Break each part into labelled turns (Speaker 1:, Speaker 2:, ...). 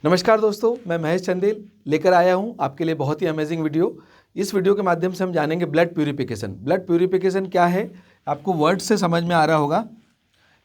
Speaker 1: नमस्कार दोस्तों, मैं महेश चंदेल लेकर आया हूं आपके लिए बहुत ही अमेजिंग वीडियो। इस वीडियो के माध्यम से हम जानेंगे ब्लड प्यूरिफिकेशन। ब्लड प्यूरिफिकेशन क्या है, आपको वर्ड से समझ में आ रहा होगा।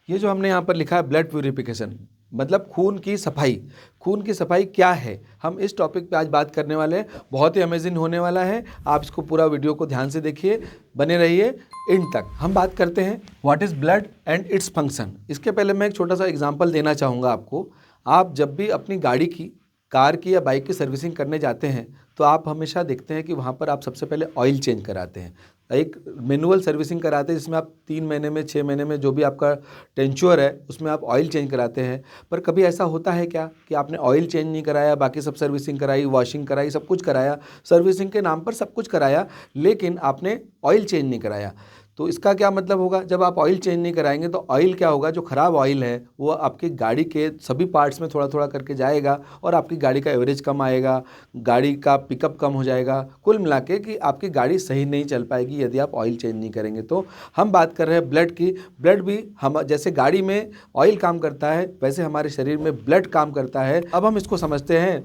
Speaker 1: ये जो हमने यहाँ पर लिखा है ब्लड प्यूरिफिकेशन मतलब खून की सफाई। खून की सफाई क्या है, हम इस टॉपिक पे आज बात करने वाले हैं। बहुत ही अमेजिंग होने वाला है, आप इसको पूरा वीडियो को ध्यान से देखिए, बने रहिए एंड तक। हम बात करते हैं what is blood and its function. इसके पहले मैं एक छोटा सा एग्जाम्पल देना चाहूँगा आपको। आप जब भी अपनी गाड़ी की, कार की या बाइक की सर्विसिंग करने जाते हैं तो आप हमेशा देखते हैं कि वहाँ पर आप सबसे पहले ऑयल चेंज कराते हैं। एक मैनुअल सर्विसिंग कराते हैं जिसमें आप 3 महीने में, 6 महीने में जो भी आपका टेंचुअर है उसमें आप ऑयल चेंज कराते हैं। पर कभी ऐसा होता है क्या कि आपने ऑयल चेंज नहीं कराया, बाकी सब सर्विसिंग कराई, वॉशिंग कराई, सब कुछ कराया, सर्विसिंग के नाम पर सब कुछ कराया, लेकिन आपने ऑयल चेंज नहीं कराया। तो इसका क्या मतलब होगा, जब आप ऑयल चेंज नहीं कराएंगे तो ऑयल क्या होगा, जो ख़राब ऑयल है वो आपकी गाड़ी के सभी पार्ट्स में थोड़ा थोड़ा करके जाएगा और आपकी गाड़ी का एवरेज कम आएगा, गाड़ी का पिकअप कम हो जाएगा। कुल मिला के कि आपकी गाड़ी सही नहीं चल पाएगी यदि आप ऑयल चेंज नहीं करेंगे। तो हम बात कर रहे हैं ब्लड की। ब्लड भी हम जैसे गाड़ी में ऑयल काम करता है वैसे हमारे शरीर में ब्लड काम करता है। अब हम इसको समझते हैं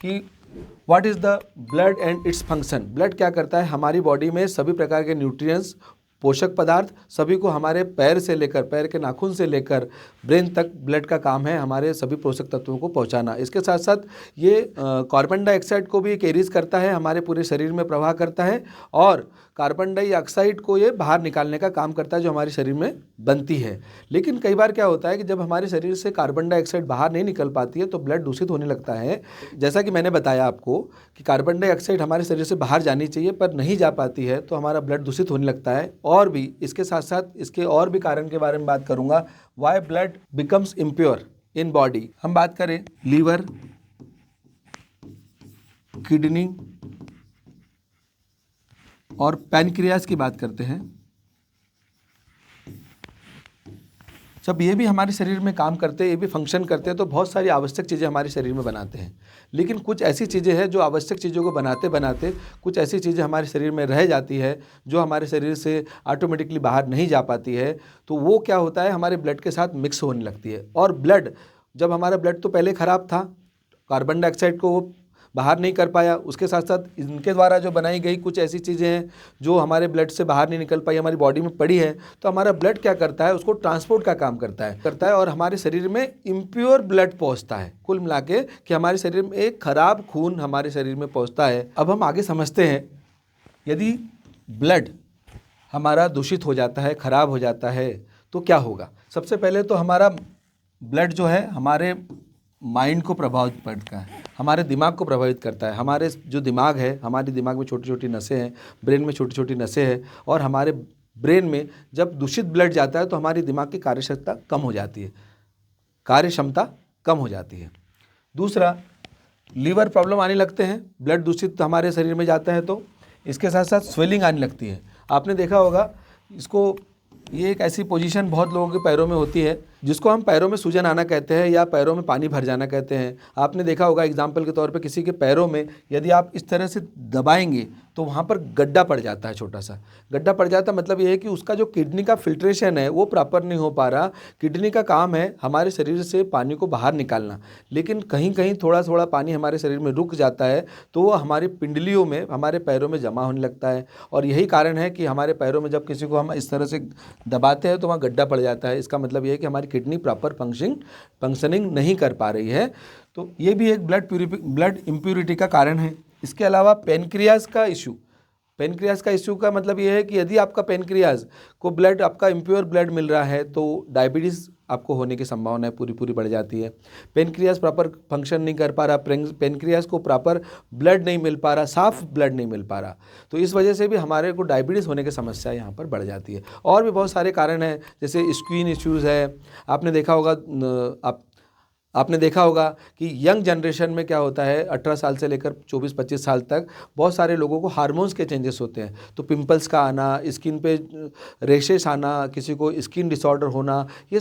Speaker 1: कि what is the blood and its function. Blood क्या करता है, हमारी बॉडी में सभी प्रकार के न्यूट्रिएंट्स, पोषक पदार्थ सभी को हमारे पैर से लेकर, पैर के नाखून से लेकर ब्रेन तक ब्लड का काम है हमारे सभी पोषक तत्वों को पहुंचाना। इसके साथ साथ ये कार्बन डाइऑक्साइड को भी कैरीज करता है, हमारे पूरे शरीर में प्रवाह करता है, और कार्बन डाइऑक्साइड को ये बाहर निकालने का काम करता है जो हमारे शरीर में बनती है। लेकिन कई बार क्या होता है कि जब हमारे शरीर से कार्बन डाइऑक्साइड बाहर नहीं निकल पाती है तो ब्लड दूषित होने लगता है। जैसा कि मैंने बताया आपको कि कार्बन डाइऑक्साइड हमारे शरीर से बाहर जानी चाहिए पर नहीं जा पाती है तो हमारा ब्लड दूषित होने लगता है। और भी इसके साथ साथ इसके और भी कारण के बारे में बात करूंगा, why blood becomes impure in body. हम बात करें लीवर, किडनी और पैनक्रियाज की बात करते हैं। जब ये भी हमारे शरीर में काम करते हैं, ये भी फंक्शन करते हैं तो बहुत सारी आवश्यक चीज़ें हमारे शरीर में बनाते हैं। लेकिन कुछ ऐसी चीज़ें हैं जो आवश्यक चीज़ों को बनाते बनाते कुछ ऐसी चीज़ें हमारे शरीर में रह जाती है जो हमारे शरीर से ऑटोमेटिकली बाहर नहीं जा पाती है। तो वो क्या होता है, हमारे ब्लड के साथ मिक्स होने लगती है। और ब्लड, जब हमारा ब्लड तो पहले ख़राब था, कार्बन डाइऑक्साइड को वो बाहर नहीं कर पाया, उसके साथ साथ इनके द्वारा जो बनाई गई कुछ ऐसी चीज़ें हैं जो हमारे ब्लड से बाहर नहीं निकल पाई, हमारी बॉडी में पड़ी है, तो हमारा ब्लड क्या करता है, उसको ट्रांसपोर्ट का काम करता है और हमारे शरीर में इम्प्योर ब्लड पहुंचता है। कुल मिला के कि हमारे शरीर में एक खराब खून हमारे शरीर में पहुंचता है। अब हम आगे समझते हैं, यदि ब्लड हमारा दूषित हो जाता है, खराब हो जाता है तो क्या होगा। सबसे पहले तो हमारा ब्लड जो है हमारे माइंड को प्रभावित करता है, हमारे दिमाग को प्रभावित करता है। हमारे जो दिमाग है, हमारे दिमाग में छोटी छोटी नसें हैं, ब्रेन में छोटी छोटी नसें हैं, और हमारे ब्रेन में जब दूषित ब्लड जाता है तो हमारे दिमाग की कार्यक्षमता कम हो जाती है, कार्यक्षमता कम हो जाती है। दूसरा, लीवर प्रॉब्लम आने लगते हैं, ब्लड दूषित हमारे शरीर में जाता है तो इसके साथ साथ स्वेलिंग आने लगती है। आपने देखा होगा इसको, ये एक ऐसी पोजीशन बहुत लोगों के पैरों में होती है जिसको हम पैरों में सूजन आना कहते हैं या पैरों में पानी भर जाना कहते हैं। आपने देखा होगा एग्जाम्पल के तौर पे किसी के पैरों में यदि आप इस तरह से दबाएंगे तो वहाँ पर गड्ढा पड़ जाता है, छोटा सा गड्ढा पड़ जाता है। मतलब ये है कि उसका जो किडनी का फिल्ट्रेशन है वो प्रॉपर नहीं हो पा रहा। किडनी का काम है हमारे शरीर से पानी को बाहर निकालना, लेकिन कहीं कहीं थोड़ा थोड़ा पानी हमारे शरीर में रुक जाता है तो वो हमारी पिंडलियों में, हमारे पैरों में जमा होने लगता है। और यही कारण है कि हमारे पैरों में जब किसी को हम इस तरह से दबाते हैं तो वहाँ गड्ढा पड़ जाता है। इसका मतलब ये है कि हमारी किडनी प्रॉपर फंक्शनिंग नहीं कर पा रही है। तो ये भी एक ब्लड इम्प्यूरिटी का कारण है। इसके अलावा पेनक्रियाज का इशू का मतलब ये है कि यदि आपका पेनक्रियाज को ब्लड, आपका इम्प्योर ब्लड मिल रहा है तो डायबिटीज़ आपको होने की संभावना है पूरी बढ़ जाती है। पेनक्रियाज प्रॉपर फंक्शन नहीं कर पा रहा, पेनक्रियाज को प्रॉपर ब्लड नहीं मिल पा रहा, साफ ब्लड नहीं मिल पा रहा, तो इस वजह से भी हमारे को डायबिटीज़ होने की समस्या यहाँ पर बढ़ जाती है। और भी बहुत सारे कारण हैं, जैसे स्किन इश्यूज़ है। आपने देखा होगा कि यंग जनरेशन में क्या होता है, 18 साल से लेकर 24-25 साल तक बहुत सारे लोगों को हार्मोन्स के चेंजेस होते हैं। तो पिंपल्स का आना, स्किन पे रेशेस आना, किसी को स्किन डिसऑर्डर होना, ये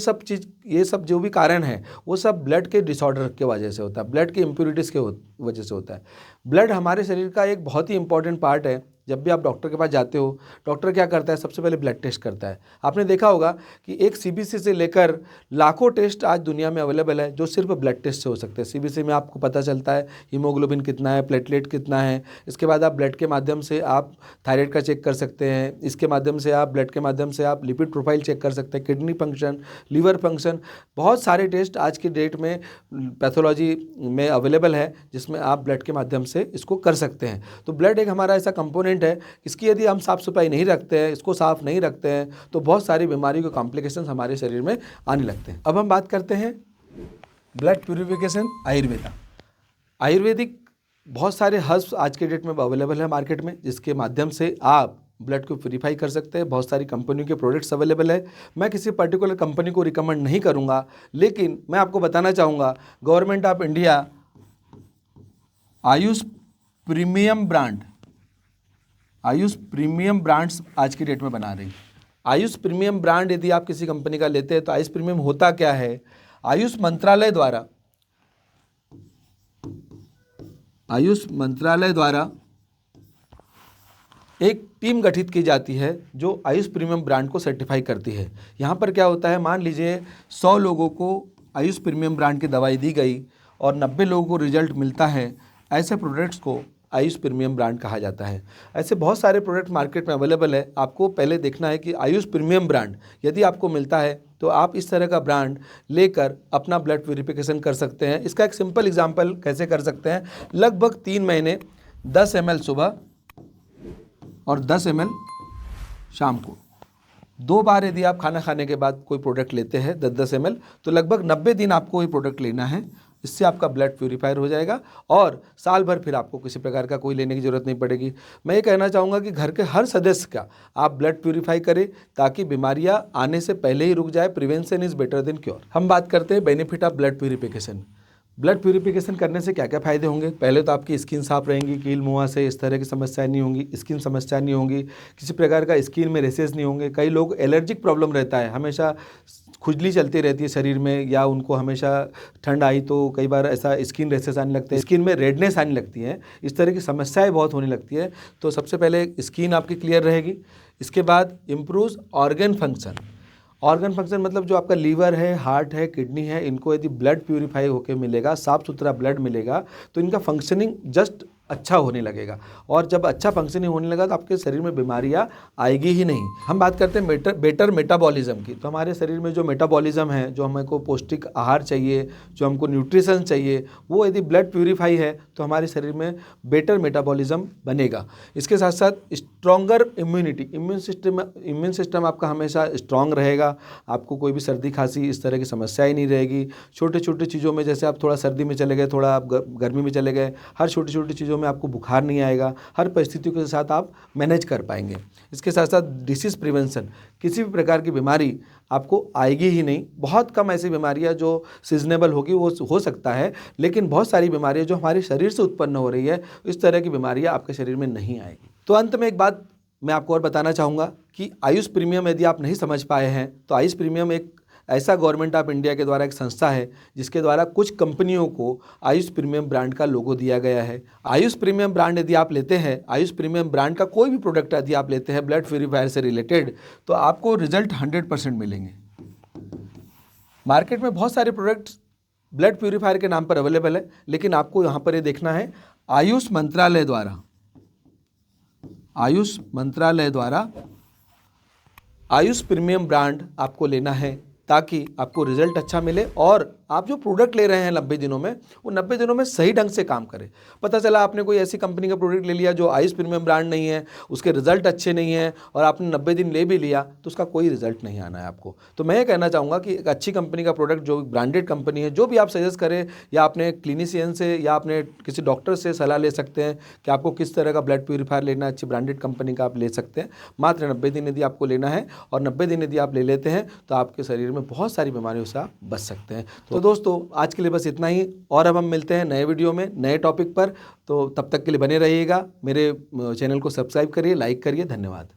Speaker 1: सब जो भी कारण है वो सब ब्लड के डिसऑर्डर के वजह से होता है, ब्लड की इम्प्यूरिटीज़ के वजह से होता है। ब्लड हमारे शरीर का एक बहुत ही इंपॉर्टेंट पार्ट है। जब भी आप डॉक्टर के पास जाते हो, डॉक्टर क्या करता है, सबसे पहले ब्लड टेस्ट करता है। आपने देखा होगा कि एक सीबीसी से लेकर लाखों टेस्ट आज दुनिया में अवेलेबल है जो सिर्फ ब्लड टेस्ट से हो सकते हैं। सीबीसी में आपको पता चलता है हीमोग्लोबिन कितना है, प्लेटलेट कितना है। इसके बाद आप ब्लड के माध्यम से आप थायराइड का चेक कर सकते हैं। इसके माध्यम से आप ब्लड के माध्यम से आप लिपिड प्रोफाइल चेक कर सकते हैं, किडनी फंक्शन, लीवर फंक्शन, बहुत सारे टेस्ट आज की डेट में पैथोलॉजी में अवेलेबल है जिसमें आप ब्लड के माध्यम से इसको कर सकते हैं। तो ब्लड एक हमारा ऐसा कंपोनेंट है, इसकी यदि हम साफ़ सफाई नहीं रखते हैं, इसको साफ़ नहीं रखते हैं, तो बहुत सारी बीमारी के कॉम्प्लिकेशंस हमारे शरीर में आने लगते हैं। अब हम बात करते हैं ब्लड प्यूरिफिकेशन, आयुर्वेदा। आयुर्वेदिक बहुत सारे हर्ब्स आज के डेट में अवेलेबल है मार्केट में, जिसके माध्यम से आप ब्लड को प्यूरीफाई कर सकते हैं। बहुत सारी कंपनियों के प्रोडक्ट्स अवेलेबल है। मैं किसी पर्टिकुलर कंपनी को रिकमेंड नहीं करूंगा, लेकिन मैं आपको बताना चाहूँगा government of India Ayush premium brands आज की डेट में बना रही है। आयुष प्रीमियम ब्रांड यदि आप किसी कंपनी का लेते हैं तो आयुष प्रीमियम होता क्या है, आयुष मंत्रालय द्वारा एक टीम गठित की जाती है जो आयुष प्रीमियम ब्रांड को सर्टिफाई करती है। यहाँ पर क्या होता है, मान लीजिए 100 लोगों को आयुष प्रीमियम ब्रांड की दवाई दी गई और 90 लोगों को रिजल्ट मिलता है, ऐसे प्रोडक्ट्स को आयुष प्रीमियम ब्रांड कहा जाता है। ऐसे बहुत सारे प्रोडक्ट मार्केट में अवेलेबल है। आपको पहले देखना है कि आयुष प्रीमियम ब्रांड यदि आपको मिलता है तो आप इस तरह का ब्रांड लेकर अपना ब्लड प्यूरिफिकेशन कर सकते हैं। इसका एक सिंपल एग्जांपल कैसे कर सकते हैं, लगभग 3 महीने 10 ml सुबह और 10 ml शाम को 2 बार यदि आप खाना खाने के बाद कोई प्रोडक्ट लेते हैं 10-10 ml, तो लगभग 90 दिन आपको ये प्रोडक्ट लेना है। इससे आपका ब्लड प्यूरीफायर हो जाएगा और साल भर फिर आपको किसी प्रकार का कोई लेने की ज़रूरत नहीं पड़ेगी। मैं ये कहना चाहूँगा कि घर के हर सदस्य का आप ब्लड प्यूरीफाई करें ताकि बीमारियाँ आने से पहले ही रुक जाए। Prevention is better than cure. हम बात करते हैं benefit of blood purification. Blood purification करने से क्या क्या फ़ायदे होंगे। पहले तो आपकी स्किन साफ रहेंगी, कील मुँह से इस तरह की समस्याएं नहीं होंगी, स्किन समस्या नहीं होंगी, किसी प्रकार का स्किन में रेसेस नहीं होंगे। कई लोग एलर्जिक प्रॉब्लम रहता है, हमेशा खुजली चलती रहती है शरीर में, या उनको हमेशा ठंड आई तो कई बार ऐसा स्किन रेसेस आने लगते हैं, स्किन में रेडनेस आने लगती है, इस तरह की समस्याएं बहुत होने लगती है। तो सबसे पहले स्किन आपकी क्लियर रहेगी। इसके बाद इम्प्रूव्स ऑर्गन फंक्शन मतलब जो आपका लीवर है, हार्ट है, किडनी है, इनको यदि ब्लड प्यूरीफाई होकर मिलेगा, साफ़ सुथरा ब्लड मिलेगा, तो इनका फंक्शनिंग जस्ट अच्छा होने लगेगा। और जब अच्छा फंक्शनिंग होने लगा तो आपके शरीर में बीमारियां आएगी ही नहीं। हम बात करते हैं बेटर मेटाबॉलिज्म की। तो हमारे शरीर में जो मेटाबॉलिज्म है, जो हमको पौष्टिक आहार चाहिए, जो हमको न्यूट्रिशन चाहिए, वो यदि ब्लड प्यूरीफाई है तो हमारे शरीर में बेटर मेटाबॉलिज्म बनेगा। इसके साथ साथ स्ट्रॉन्गर इम्यूनिटी, इम्यून सिस्टम आपका हमेशा स्ट्रांग रहेगा। आपको कोई भी सर्दी खांसी इस तरह की समस्या ही नहीं रहेगी। छोटे छोटे चीज़ों में, जैसे आप थोड़ा सर्दी में चले गए, थोड़ा आप गर्मी में चले गए, हर छोटी छोटी चीज़ों में आपको बुखार नहीं आएगा। हर परिस्थितियों के साथ आप मैनेज कर पाएंगे। इसके साथ साथ डिसीज़ प्रिवेंशन, किसी भी प्रकार की बीमारी आपको आएगी ही नहीं। बहुत कम ऐसी बीमारियां जो सीजनेबल होगी वो हो सकता है, लेकिन बहुत सारी बीमारियां जो हमारे शरीर से उत्पन्न हो रही है, इस तरह की बीमारियां आपके शरीर में नहीं आएगी। तो अंत में एक बात मैं आपको और बताना चाहूँगा कि आयुष प्रीमियम यदि आप नहीं समझ पाए हैं तो आयुष प्रीमियम एक ऐसा गवर्नमेंट ऑफ इंडिया के द्वारा एक संस्था है जिसके द्वारा कुछ कंपनियों को आयुष प्रीमियम ब्रांड का लोगो दिया गया है। आयुष प्रीमियम ब्रांड यदि आप लेते हैं, आयुष प्रीमियम ब्रांड का कोई भी प्रोडक्ट यदि आप लेते हैं ब्लड प्यूरीफायर से रिलेटेड, तो आपको रिजल्ट 100% मिलेंगे। मार्केट में बहुत सारे प्रोडक्ट्स ब्लड प्यूरीफायर के नाम पर अवेलेबल है, लेकिन आपको यहाँ पर ये देखना है आयुष मंत्रालय द्वारा आयुष प्रीमियम ब्रांड आपको लेना है ताकि आपको रिजल्ट अच्छा मिले और आप जो प्रोडक्ट ले रहे हैं 90 दिनों में, वो 90 दिनों में सही ढंग से काम करे। पता चला आपने कोई ऐसी कंपनी का प्रोडक्ट ले लिया जो आयुष प्रीमियम ब्रांड नहीं है, उसके रिजल्ट अच्छे नहीं हैं और आपने 90 दिन ले भी लिया तो उसका कोई रिजल्ट नहीं आना है आपको। तो मैं ये कहना चाहूँगा कि एक अच्छी कंपनी का प्रोडक्ट, जो ब्रांडेड कंपनी है, जो भी आप सजेस्ट करें, या अपने क्लिनिशियन से या अपने किसी डॉक्टर से सलाह ले सकते हैं कि आपको किस तरह का ब्लड प्यूरीफायर लेना है। अच्छी ब्रांडेड कंपनी का आप ले सकते हैं। मात्र 90 दिन यदि आपको लेना है और 90 दिन यदि आप ले लेते हैं तो आपके शरीर में बहुत सारी बीमारियों से आप बच सकते हैं। तो दोस्तों आज के लिए बस इतना ही, और अब हम मिलते हैं नए वीडियो में नए टॉपिक पर। तो तब तक के लिए बने रहिएगा। मेरे चैनल को सब्सक्राइब करिए, लाइक करिए। धन्यवाद।